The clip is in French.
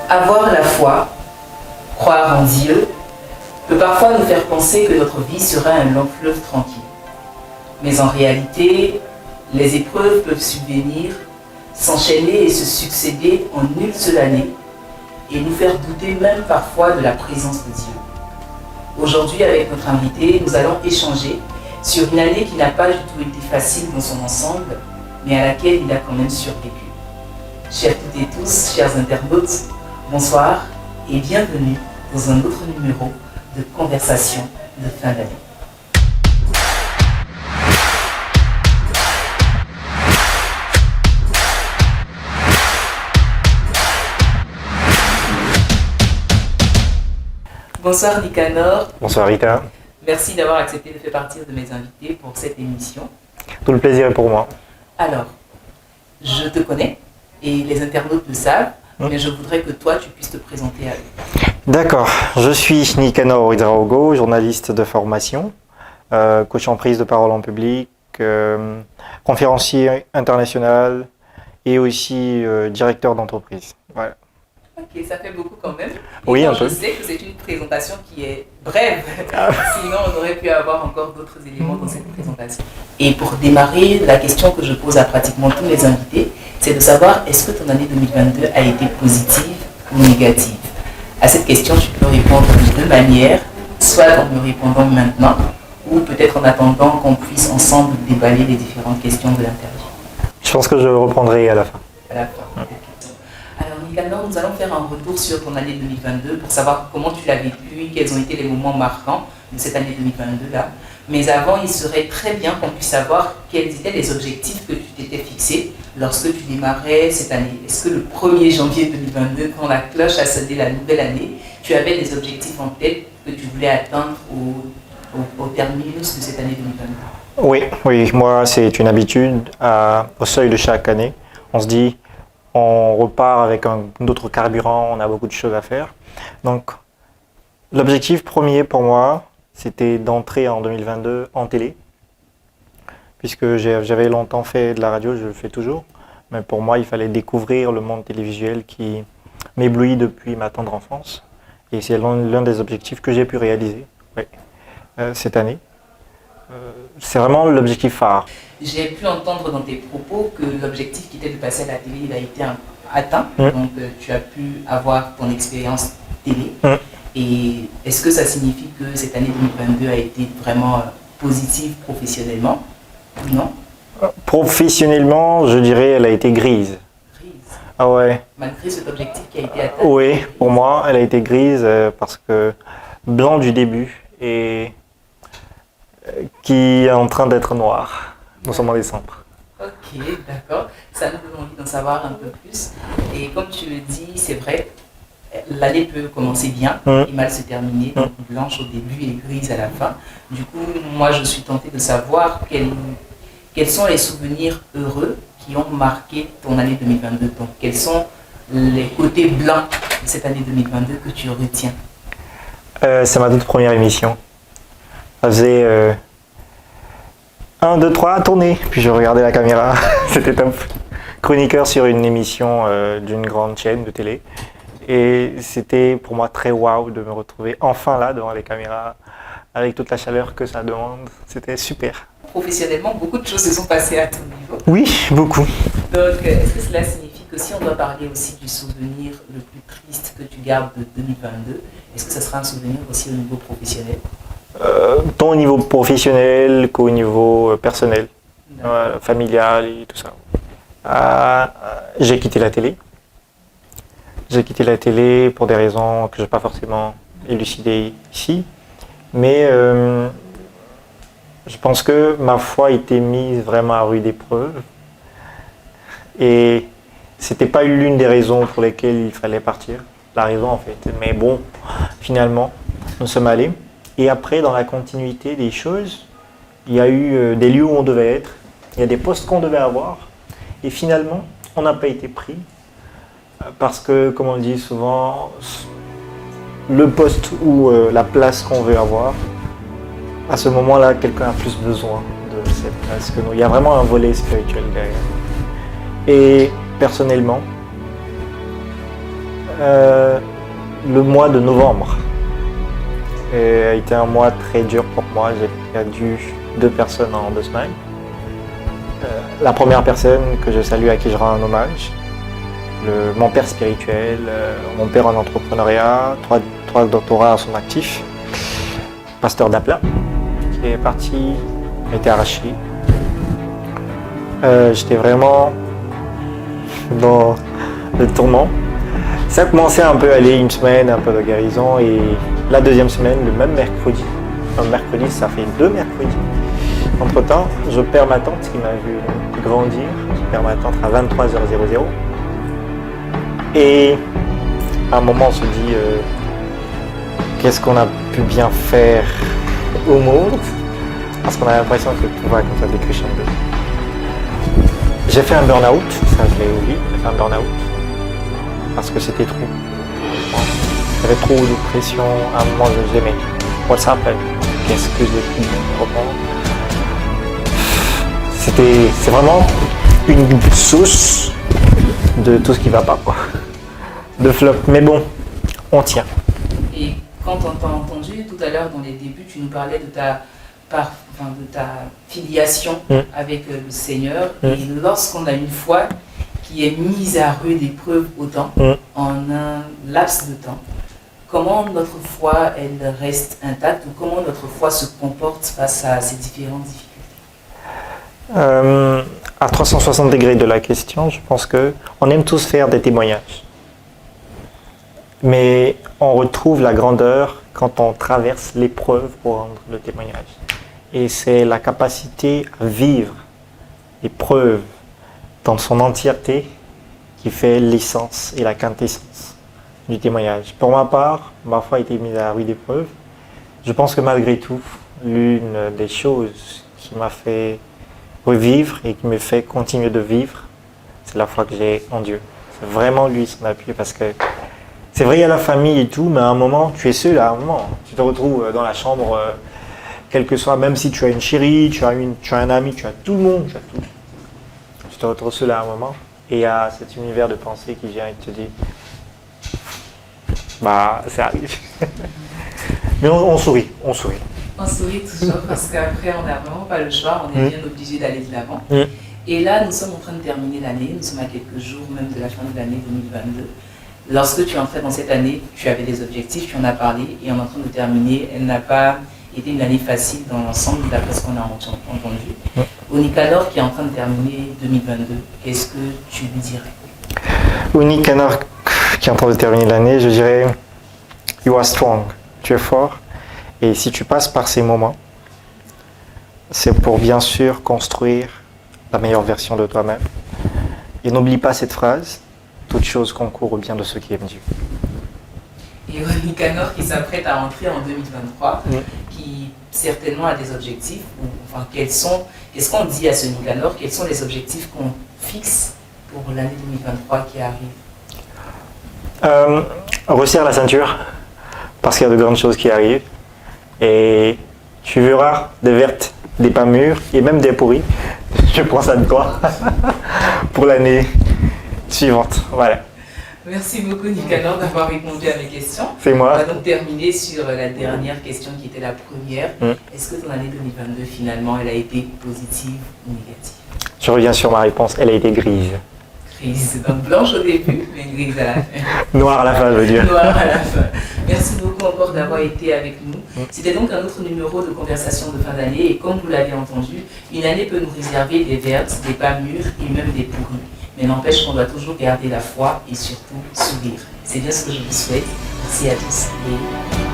Avoir la foi, croire en Dieu, peut parfois nous faire penser que notre vie sera un long fleuve tranquille. Mais en réalité, les épreuves peuvent subvenir, s'enchaîner et se succéder en une seule année et nous faire douter même parfois de la présence de Dieu. Aujourd'hui, avec notre invité, nous allons échanger sur une année qui n'a pas du tout été facile dans son ensemble, mais à laquelle il a quand même survécu. Chers toutes et tous, chers internautes, bonsoir et bienvenue dans un autre numéro de Conversation de fin d'année. Bonsoir Nicanor. Bonsoir Rita. Merci d'avoir accepté de faire partie de mes invités pour cette émission. Tout le plaisir est pour moi. Alors, je te connais et les internautes le savent, mais je voudrais que toi tu puisses te présenter à eux. D'accord, je suis Nicanor Ouedraogo, journaliste de formation, coach en prise de parole en public, conférencier international et aussi directeur d'entreprise. Voilà. Ok, ça fait beaucoup quand même. Oui, un peu. Je sais que c'est une présentation qui est brève, sinon on aurait pu avoir encore d'autres éléments dans cette présentation. Et pour démarrer, la question que je pose à pratiquement tous mes invités, c'est de savoir est-ce que ton année 2022 a été positive ou négative? À cette question, tu peux répondre de deux manières, soit en me répondant maintenant, ou peut-être en attendant qu'on puisse ensemble déballer les différentes questions de l'interview. Je pense que je reprendrai à la fin. À la fin. Alors Nicanor, nous allons faire un retour sur ton année 2022 pour savoir comment tu l'as vécu, quels ont été les moments marquants de cette année 2022-là. Mais avant, il serait très bien qu'on puisse savoir quels étaient les objectifs que tu t'étais fixés lorsque tu démarrais cette année. Est-ce que le 1er janvier 2022, quand la cloche a sonné la nouvelle année, tu avais des objectifs en tête que tu voulais atteindre au terminus de cette année 2022? Oui, moi c'est une habitude au seuil de chaque année. On se dit, on repart avec un autre carburant, on a beaucoup de choses à faire. Donc l'objectif premier pour moi, c'était d'entrer en 2022 en télé, puisque j'avais longtemps fait de la radio, je le fais toujours, mais pour moi il fallait découvrir le monde télévisuel qui m'éblouit depuis ma tendre enfance, et c'est l'un des objectifs que j'ai pu réaliser cette année. C'est vraiment l'objectif phare. J'ai pu entendre dans tes propos que l'objectif qui était de passer à la télé, il a été atteint, donc tu as pu avoir ton expérience télé. Et est-ce que ça signifie que cette année 2022 a été vraiment positive professionnellement ou non? Professionnellement, je dirais elle a été grise. Grise. Ah ouais. Malgré cet objectif qui a été atteint? Oui, pour moi, elle a été grise parce que blanc du début et qui est en train d'être noir. Nous sommes en décembre. Ok, d'accord. Ça nous donne envie d'en savoir un peu plus. Et comme tu le dis, c'est vrai, l'année peut commencer bien et mal se terminer, donc blanche au début et grise à la fin. Du coup, moi, je suis tentée de savoir quels sont les souvenirs heureux qui ont marqué ton année 2022. Donc, quels sont les côtés blancs de cette année 2022 que tu retiens? C'est ma toute première émission. Ça faisait 1, 2, 3, tourner, puis je regardais la caméra. C'était top. Chroniqueur sur une émission d'une grande chaîne de télé. Et c'était pour moi très waouh de me retrouver enfin là devant les caméras avec toute la chaleur que ça demande. C'était super. Professionnellement, beaucoup de choses se sont passées à ton niveau. Oui, beaucoup. Donc, est-ce que cela signifie que si on doit parler aussi du souvenir le plus triste que tu gardes de 2022, est-ce que ça sera un souvenir aussi au niveau professionnel? Tant au niveau professionnel qu'au niveau personnel, familial et tout ça. J'ai quitté la télé. J'ai quitté la télé pour des raisons que je n'ai pas forcément élucidées ici, mais je pense que ma foi a été mise vraiment à rude épreuve et c'était pas l'une des raisons pour lesquelles il fallait partir, la raison en fait. Mais bon, finalement, nous sommes allés et après, dans la continuité des choses, il y a eu des lieux où on devait être, il y a des postes qu'on devait avoir et finalement, on n'a pas été pris. Parce que, comme on le dit souvent, le poste ou la place qu'on veut avoir, à ce moment-là, quelqu'un a plus besoin de cette place que nous. Il y a vraiment un volet spirituel derrière. Et personnellement, le mois de novembre a été un mois très dur pour moi. J'ai perdu 2 personnes en 2 semaines. La première personne que je salue, à qui je rends un hommage, mon père spirituel, mon père en entrepreneuriat, 3 doctorats à son actif, pasteur d'Apla, qui est parti, a été arraché. J'étais vraiment dans le tourment. Ça a commencé un peu à aller, une semaine, un peu de guérison, et la 2e semaine, le même mercredi. Un mercredi, ça fait 2 mercredis. Entre-temps, je perds ma tante qui m'a vu grandir. Je perds ma tante à 23h00. Et à un moment, on se dit qu'est-ce qu'on a pu bien faire au monde, parce qu'on a l'impression que tout va comme ça décrescendo. J'ai fait un burn-out, ça je l'ai oublié, j'ai fait un burn-out parce que c'était trop. J'avais trop de pression. À un moment, je me disais, mais what's happened? Qu'est-ce que j'ai pu reprendre? C'est vraiment une source de tout ce qui va pas, quoi. De flop. Mais bon, on tient. Et quand on t'a entendu tout à l'heure dans les débuts, tu nous parlais de ta filiation avec le Seigneur. Et lorsqu'on a une foi qui est mise à rude épreuve autant, en un laps de temps, comment notre foi, elle reste intacte, ou comment notre foi se comporte face à ces différentes difficultés? À 360 degrés de la question, je pense qu'on aime tous faire des témoignages. Mais on retrouve la grandeur quand on traverse l'épreuve pour rendre le témoignage. Et c'est la capacité à vivre l'épreuve dans son entièreté qui fait l'essence et la quintessence du témoignage. Pour ma part, ma foi a été mise à rude épreuve. Je pense que malgré tout, l'une des choses qui m'a fait revivre et qui me fait continuer de vivre, c'est la foi que j'ai en Dieu. C'est vraiment lui son appui, parce que c'est vrai, il y a la famille et tout, mais à un moment, tu es seul. À un moment, tu te retrouves dans la chambre, quel que soit, même si tu as une chérie, tu as un ami, tu as tout le monde, tu as tout. Tu te retrouves seul à un moment, et il y a cet univers de pensée qui vient et te dit, bah, ça arrive. Mais on sourit, on sourit. On sourit toujours, parce qu'après, on n'a vraiment pas le choix, on est bien obligé d'aller de l'avant. Et là, nous sommes en train de terminer l'année, nous sommes à quelques jours même de la fin de l'année 2022. Lorsque tu es entré dans cette année, tu avais des objectifs, tu en as parlé, et on est en train de terminer. Elle n'a pas été une année facile dans l'ensemble, d'après ce qu'on a entendu. Au Nicanor, qui est en train de terminer 2022, qu'est-ce que tu lui dirais? Au Nicanor, qui est en train de terminer l'année, je dirais, you are strong, tu es fort. Et si tu passes par ces moments, c'est pour bien sûr construire la meilleure version de toi-même. Et n'oublie pas cette phrase, toute chose concourt au bien de ceux qui aiment Dieu. Et au Nicanor qui s'apprête à entrer en 2023, qui certainement a des objectifs, enfin qu'est-ce qu'on dit à ce Nicanor, quels sont les objectifs qu'on fixe pour l'année 2023 qui arrive? Resserre la ceinture, parce qu'il y a de grandes choses qui arrivent. Et tu verras des vertes, des pas mûres et même des pourris. Je prends ça de toi pour l'année suivante. Voilà. Merci beaucoup Nicanor d'avoir répondu à mes questions. C'est moi. On va donc terminer sur la dernière question qui était la première. Est-ce que ton année 2022 finalement elle a été positive ou négative? Je reviens sur ma réponse, elle a été grise. Grise, donc blanche au début, mais grise à la fin. Noir à la fin, je veux dire. Noir à la fin. Merci beaucoup encore d'avoir été avec nous. C'était donc un autre numéro de conversation de fin d'année, et comme vous l'avez entendu, une année peut nous réserver des vertes, des pas mûres et même des pourris. Mais n'empêche qu'on doit toujours garder la foi et surtout sourire. C'est bien ce que je vous souhaite. Merci à tous et